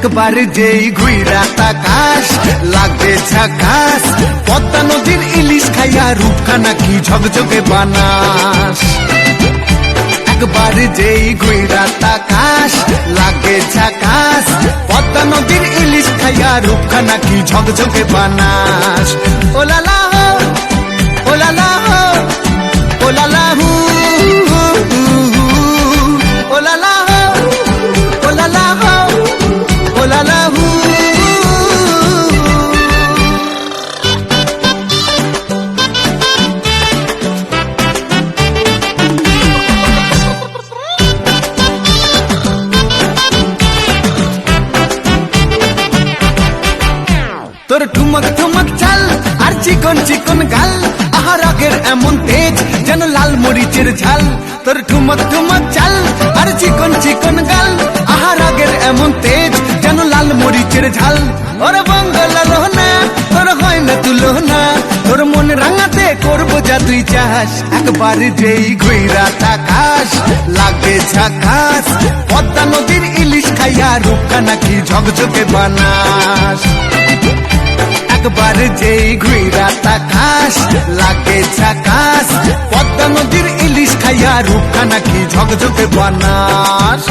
একবার যেই ঘুইরা তাকাস লাগে ঝাকাস, পদ্মা নদীর ইলিশ খাইয়া রূপখানা কি ঝকঝকে বানাস। একবার যেই ঘুইরা তাকাস লাগে ঝাকাস, পদ্মা নদীর ইলিশ খাইয়া রূপখানা কি ঝকঝকে বানাস। ওলালা হো ওলালা হো ওলালা হু ওলালা হো ওলালা হো ওলালা হু। তোর ঠুমক ঠুমক চাল আর চিকন চিকন গাল, আহা রাগের এমন তেজ যেন লাল মরিচের ঝাল। তোর ঠুমক ঠুমক চাল আর চিকন চিকন গাল, আহা রাগের এমন তেজ যেন লাল মরিচের ঝাল। ওরে বাংলা লোহনা তোর হয় না তুলনা, তোর মন রাঙাতে করবো যা তুই চাস। একবার যেই ঘুইরা তাকাস লাগে ঝাকাস, পদ্মা নদীর ইলিশ খাইয়া রূপখানা কি ঝকঝকে বানাস। একবার যেই ঘুইরা তাকাস লাগে ঝাকাস, পদ্মা নদীর ইলিশ খাইয়া রূপখানা কি ঝকঝকে বানাস।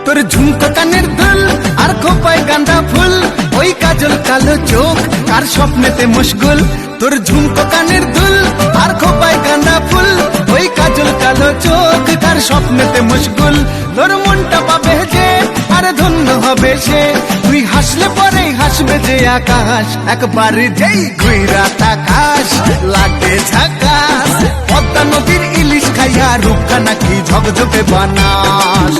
তোর ঝুমকো কানের দুল আর খোপায় গাঁদা ফুল, ওই কাজল কালো চোখ কার স্বপ্নেতে মুশগুল। তোর ঝুমকো কানের দুল আর খোপায় গাঁদা ফুল, ওই কাজল কালো চোখ কার স্বপ্নেতে মুশগুল। তোর মনটা পাবে যে আর ধন্য হবে সে, তুই হাসলে পরেই হাসবে যে আকাশ। একবার যেই ঘুইরা তাকাস লাগে ঝাকাস, পদ্মা নদীর ইলিশ খাইয়া রূপখানা কি ঝকঝকে বানাস।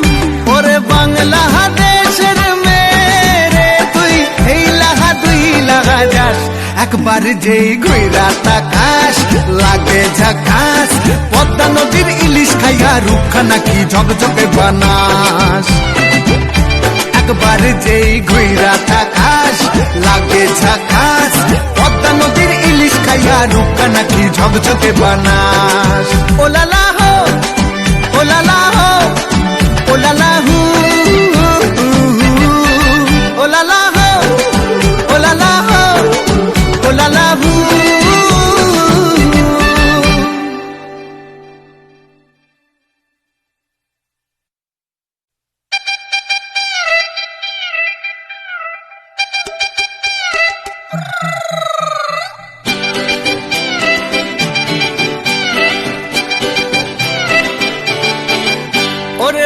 ওরে বাংলা দেশের মেরে তুই এই লাগা দুই লাগা যাস। একবার যেই ঘুইরা তাকাস লাগে ঝাকাস, পদ্মা নদীর ইলিশ খাইয়া রূপখানা কি ঝকঝকে বানাস। একবার যেই ঘুইরা তাকাস লাগে ঝাকাস, পদ্মা নদীর ইলিশ খাইয়া রূপখানা কি ঝকঝকে বানাস। ওলালা হো ওলালা হো ওলালা হু ওলালা হো ওলালা হো ওলালা হু। ওরে